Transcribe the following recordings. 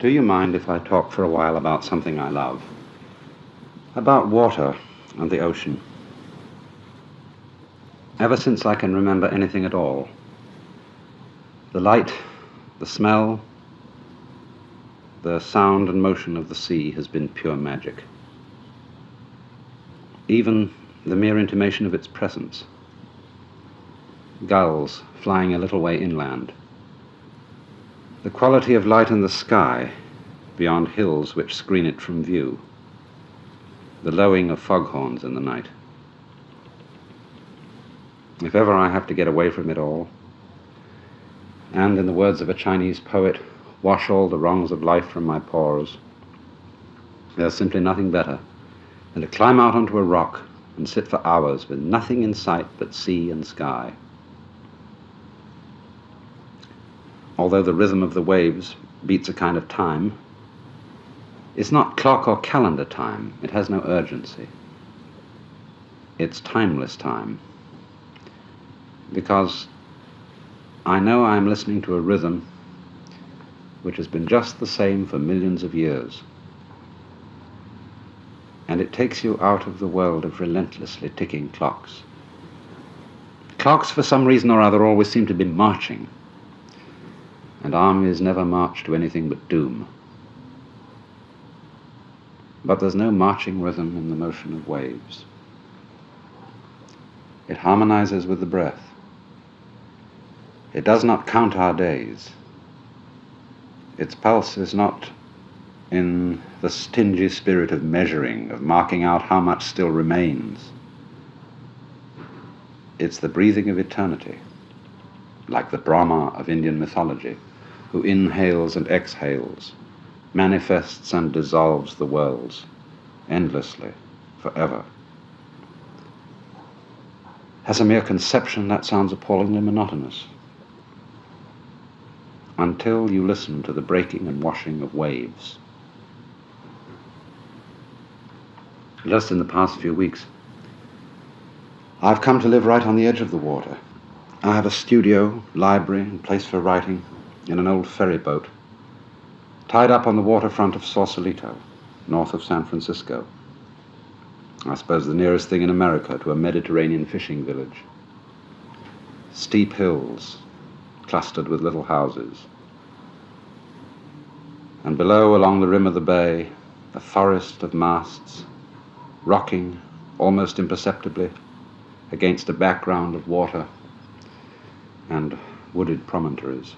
Do you mind if I talk for a while about something I love? About water and the ocean. Ever since I can remember anything at all, the light, the smell, the sound and motion of the sea has been pure magic. Even the mere intimation of its presence. Gulls flying a little way inland. The quality of light in the sky beyond hills which screen it from view. The lowing of foghorns in the night. If ever I have to get away from it all, and, in the words of a Chinese poet, wash all the wrongs of life from my pores, there's simply nothing better than to climb out onto a rock and sit for hours with nothing in sight but sea and sky. Although the rhythm of the waves beats a kind of time, it's not clock or calendar time. It has no urgency. It's timeless time. Because I know I'm listening to a rhythm which has been just the same for millions of years. And it takes you out of the world of relentlessly ticking clocks. Clocks, for some reason or other, always seem to be marching. And armies never march to anything but doom. But there's no marching rhythm in the motion of waves. It harmonizes with the breath. It does not count our days. Its pulse is not in the stingy spirit of measuring, of marking out how much still remains. It's the breathing of eternity, like the Brahma of Indian mythology, who inhales and exhales, manifests and dissolves the worlds, endlessly, forever. As a mere conception, that sounds appallingly monotonous, until you listen to the breaking and washing of waves. Just in the past few weeks, I've come to live right on the edge of the water. I have a studio, library, and place for writing in an old ferry boat, tied up on the waterfront of Sausalito, north of San Francisco. I suppose the nearest thing in America to a Mediterranean fishing village. Steep hills, clustered with little houses. And below, along the rim of the bay, a forest of masts, rocking almost imperceptibly against a background of water and wooded promontories.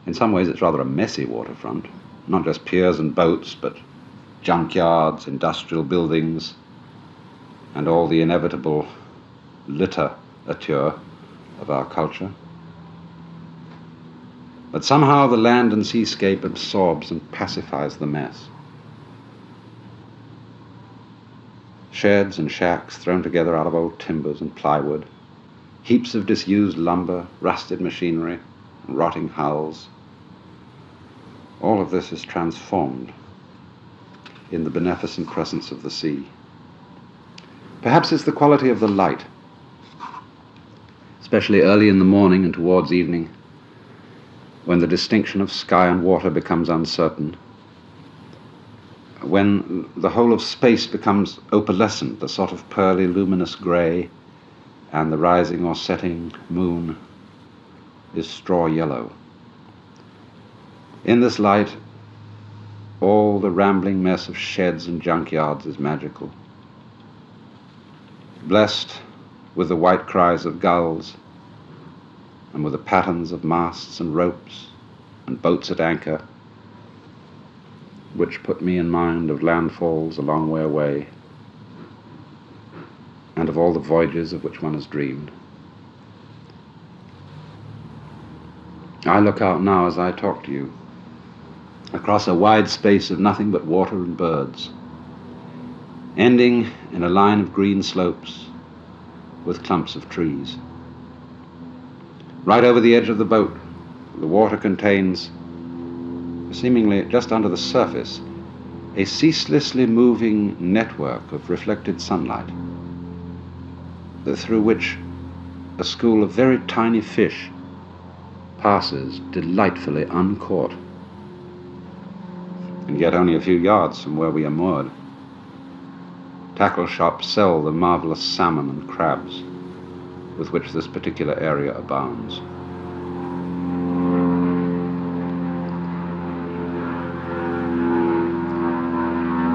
In some ways, it's rather a messy waterfront, not just piers and boats, but junkyards, industrial buildings, and all the inevitable literature of our culture. But somehow the land and seascape absorbs and pacifies the mess. Sheds and shacks thrown together out of old timbers and plywood, heaps of disused lumber, rusted machinery, and rotting hulls. All of this is transformed in the beneficent presence of the sea. Perhaps it's the quality of the light, especially early in the morning and towards evening, when the distinction of sky and water becomes uncertain, when the whole of space becomes opalescent, a sort of pearly luminous grey, and the rising or setting moon is straw yellow. In this light, all the rambling mess of sheds and junkyards is magical. Blessed with the white cries of gulls, and with the patterns of masts and ropes and boats at anchor, which put me in mind of landfalls a long way away, and of all the voyages of which one has dreamed. I look out now as I talk to you, across a wide space of nothing but water and birds, ending in a line of green slopes with clumps of trees. Right over the edge of the boat, the water contains, seemingly just under the surface, a ceaselessly moving network of reflected sunlight, through which a school of very tiny fish passes delightfully uncaught, and yet only a few yards from where we are moored. Tackle shops sell the marvelous salmon and crabs with which this particular area abounds.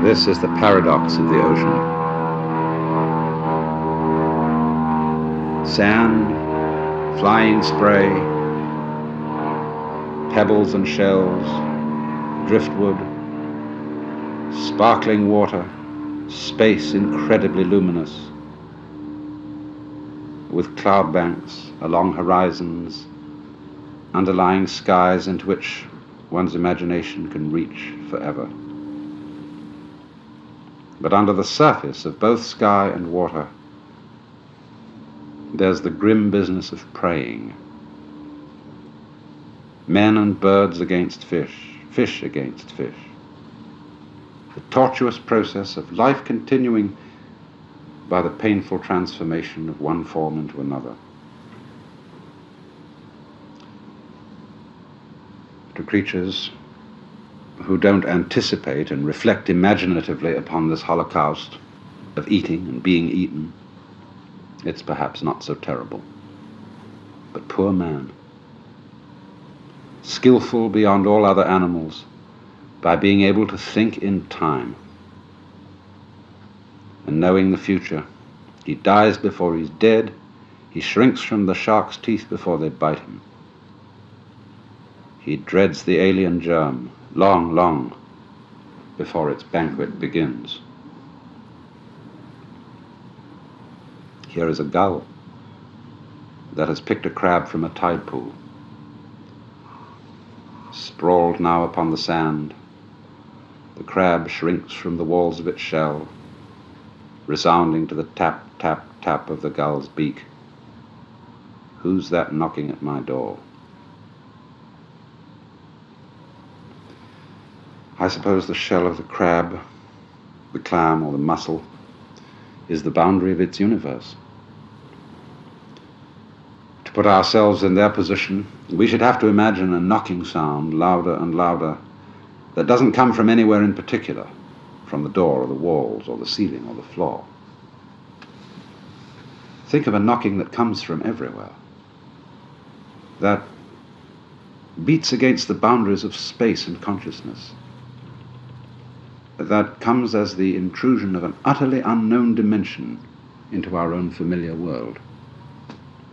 This is the paradox of the ocean. Sand, flying spray, pebbles and shells, driftwood, sparkling water, space incredibly luminous, with cloud banks along horizons, underlying skies into which one's imagination can reach forever. But under the surface of both sky and water, there's the grim business of preying. Men and birds against fish, fish against fish. The tortuous process of life continuing by the painful transformation of one form into another. To creatures who don't anticipate and reflect imaginatively upon this holocaust of eating and being eaten, it's perhaps not so terrible. But poor man, skillful beyond all other animals, by being able to think in time and knowing the future, he dies before he's dead, he shrinks from the shark's teeth before they bite him. He dreads the alien germ long, long before its banquet begins. Here is a gull that has picked a crab from a tide pool. Sprawled now upon the sand, the crab shrinks from the walls of its shell, resounding to the tap, tap, tap of the gull's beak. Who's that knocking at my door? I suppose the shell of the crab, the clam or the mussel, is the boundary of its universe. To put ourselves in their position, we should have to imagine a knocking sound, louder and louder, that doesn't come from anywhere in particular, from the door or the walls or the ceiling or the floor. Think of a knocking that comes from everywhere, that beats against the boundaries of space and consciousness, that comes as the intrusion of an utterly unknown dimension into our own familiar world.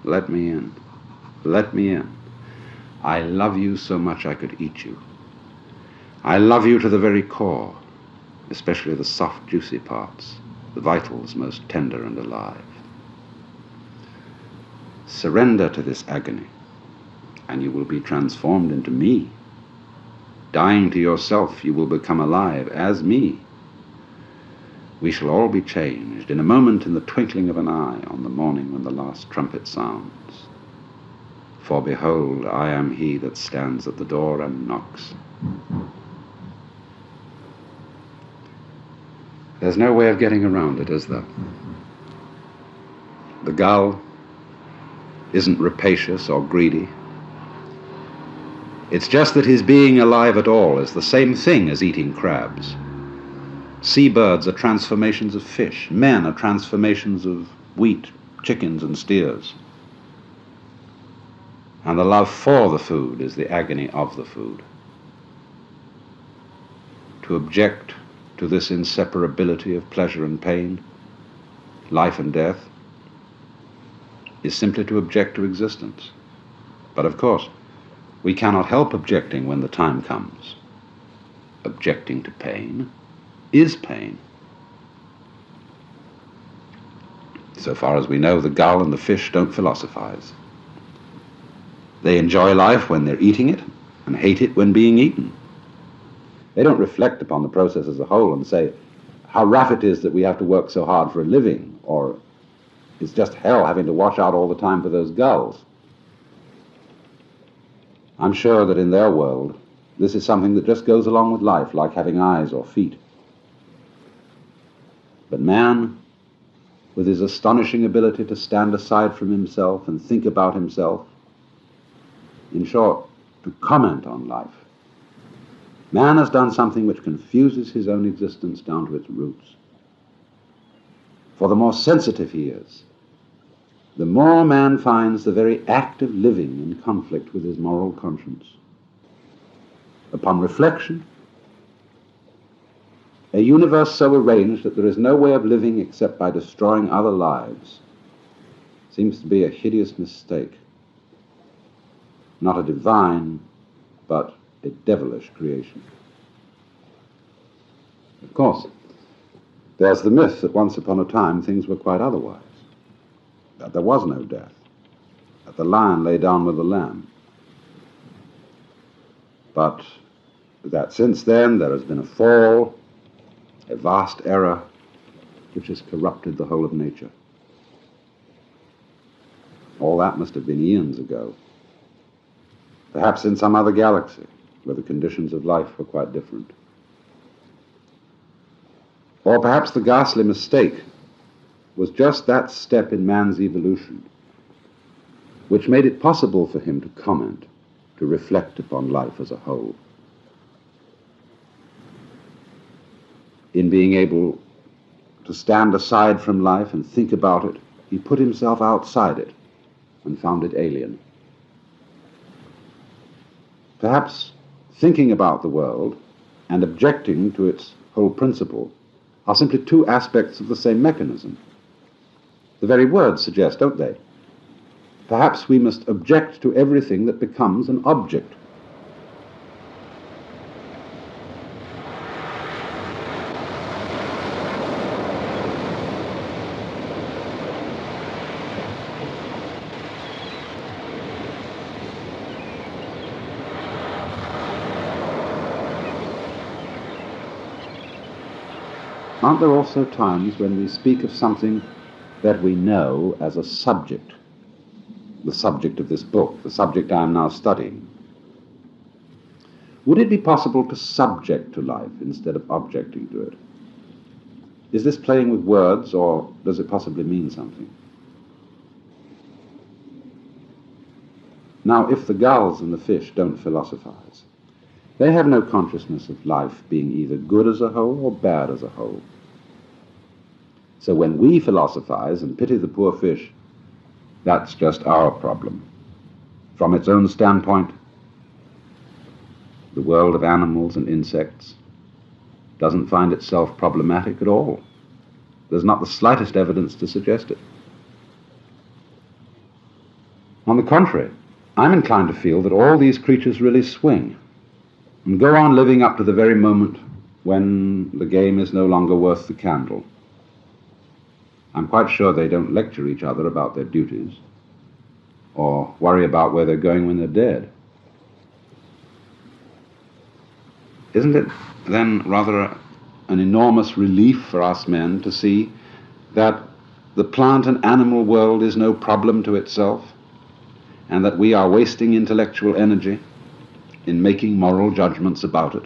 Let me in. Let me in. I love you so much I could eat you. I love you to the very core, especially the soft, juicy parts, the vitals most tender and alive. Surrender to this agony, and you will be transformed into me. Dying to yourself, you will become alive as me. We shall all be changed in a moment, in the twinkling of an eye, on the morning when the last trumpet sounds. For behold, I am he that stands at the door and knocks. There's no way of getting around it, is there? The gull isn't rapacious or greedy. It's just that his being alive at all is the same thing as eating crabs. Seabirds are transformations of fish. Men are transformations of wheat, chickens, and steers. And the love for the food is the agony of the food. To object to this inseparability of pleasure and pain, life and death, is simply to object to existence. But of course, we cannot help objecting when the time comes. Objecting to pain is pain. So far as we know, the gull and the fish don't philosophize. They enjoy life when they're eating it and hate it when being eaten. They don't reflect upon the process as a whole and say how rough it is that we have to work so hard for a living, or it's just hell having to watch out all the time for those gulls. I'm sure that in their world, this is something that just goes along with life, like having eyes or feet. But man, with his astonishing ability to stand aside from himself and think about himself, in short, to comment on life, man has done something which confuses his own existence down to its roots. For the more sensitive he is, the more man finds the very act of living in conflict with his moral conscience. Upon reflection, a universe so arranged that there is no way of living except by destroying other lives seems to be a hideous mistake. Not a divine, but a devilish creation. Of course, there's the myth that once upon a time things were quite otherwise, that there was no death, that the lion lay down with the lamb. But that since then there has been a fall, a vast error which has corrupted the whole of nature. All that must have been eons ago, perhaps in some other galaxy where the conditions of life were quite different. Or perhaps the ghastly mistake was just that step in man's evolution which made it possible for him to comment, to reflect upon life as a whole. In being able to stand aside from life and think about it, he put himself outside it and found it alien. Perhaps thinking about the world and objecting to its whole principle are simply two aspects of the same mechanism. The very words suggest, don't they? Perhaps we must object to everything that becomes an object. Aren't there also times when we speak of something that we know as a subject? The subject of this book, the subject I am now studying. Would it be possible to subject to life instead of objecting to it? Is this playing with words, or does it possibly mean something? Now, if the gulls and the fish don't philosophize, they have no consciousness of life being either good as a whole or bad as a whole. So when we philosophize and pity the poor fish, that's just our problem. From its own standpoint, the world of animals and insects doesn't find itself problematic at all. There's not the slightest evidence to suggest it. On the contrary, I'm inclined to feel that all these creatures really swing and go on living up to the very moment when the game is no longer worth the candle. I'm quite sure they don't lecture each other about their duties or worry about where they're going when they're dead. Isn't it then rather an enormous relief for us men to see that the plant and animal world is no problem to itself, and that we are wasting intellectual energy in making moral judgments about it?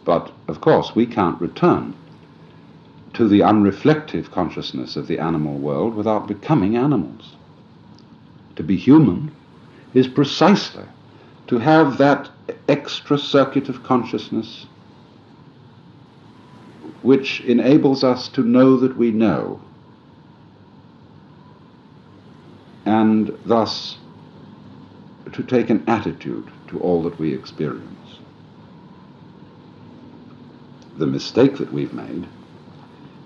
But, of course, we can't return to the unreflective consciousness of the animal world without becoming animals. To be human is precisely to have that extra circuit of consciousness which enables us to know that we know, and thus to take an attitude to all that we experience. The mistake that we've made,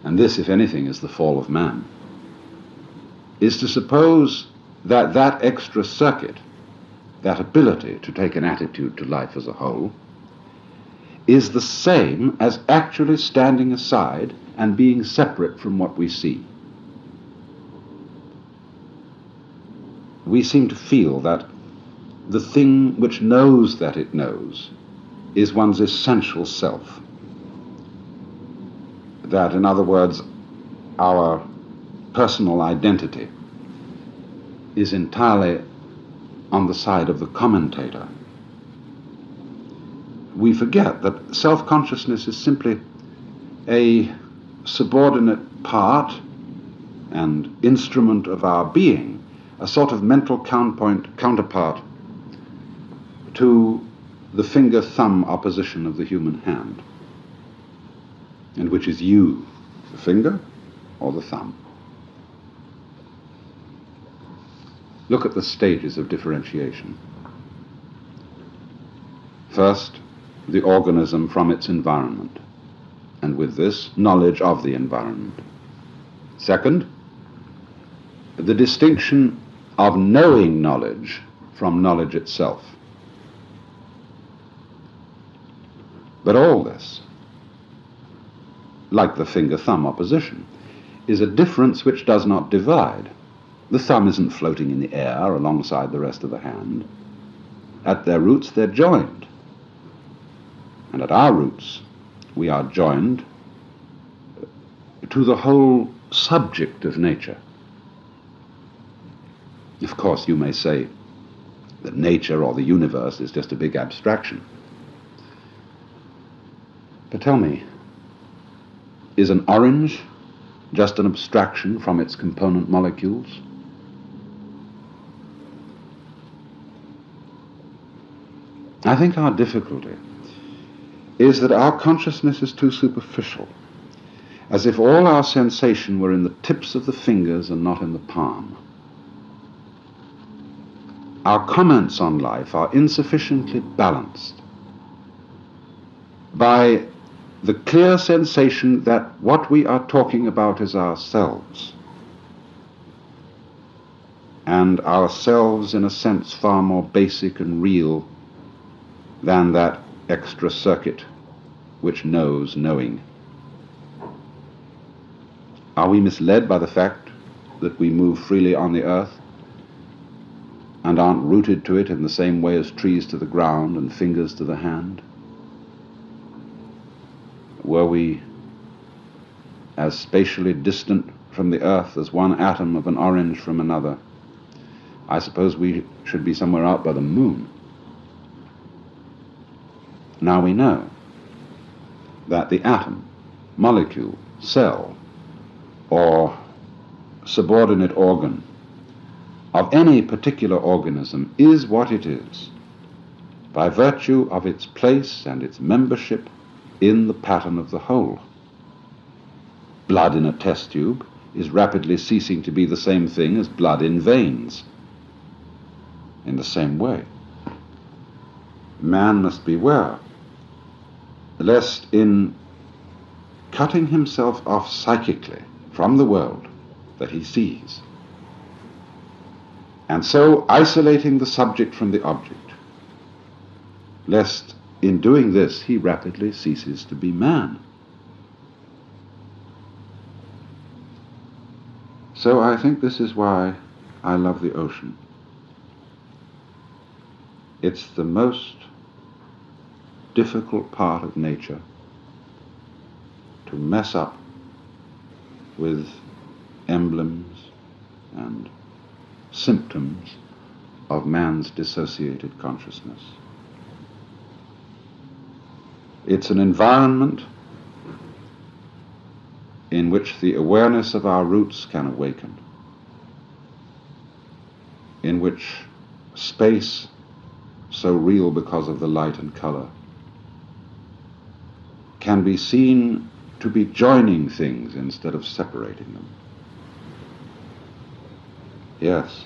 and this, if anything, is the fall of man, is to suppose that that extra circuit, that ability to take an attitude to life as a whole, is the same as actually standing aside and being separate from what we see. We seem to feel that the thing which knows that it knows is one's essential self. That, in other words, our personal identity is entirely on the side of the commentator. We forget that self-consciousness is simply a subordinate part and instrument of our being, a sort of mental counterpart to the finger-thumb opposition of the human hand. And which is you, the finger or the thumb? Look at the stages of differentiation. First, the organism from its environment, and with this, knowledge of the environment. Second, the distinction of knowing knowledge from knowledge itself. But all this, like the finger-thumb opposition, is a difference which does not divide. The thumb isn't floating in the air alongside the rest of the hand. At their roots, they're joined. And at our roots, we are joined to the whole subject of nature. Of course, you may say that nature or the universe is just a big abstraction. But tell me, is an orange just an abstraction from its component molecules? I think our difficulty is that our consciousness is too superficial, as if all our sensation were in the tips of the fingers and not in the palm. Our comments on life are insufficiently balanced by the clear sensation that what we are talking about is ourselves, and ourselves in a sense far more basic and real than that extra circuit which knows knowing. Are we misled by the fact that we move freely on the earth and aren't rooted to it in the same way as trees to the ground and fingers to the hand? Were we as spatially distant from the earth as one atom of an orange from another, I suppose we should be somewhere out by the moon. Now we know that the atom, molecule, cell, or subordinate organ of any particular organism is what it is by virtue of its place and its membership in the pattern of the whole. Blood in a test tube is rapidly ceasing to be the same thing as blood in veins. In the same way, man must beware lest in cutting himself off psychically from the world that he sees, and so isolating the subject from the object, lest in doing this he rapidly ceases to be man. So I think this is why I love the ocean. It's the most difficult part of nature to mess up with emblems and symptoms of man's dissociated consciousness. It's an environment in which the awareness of our roots can awaken, in which space, so real because of the light and color, can be seen to be joining things instead of separating them. Yes.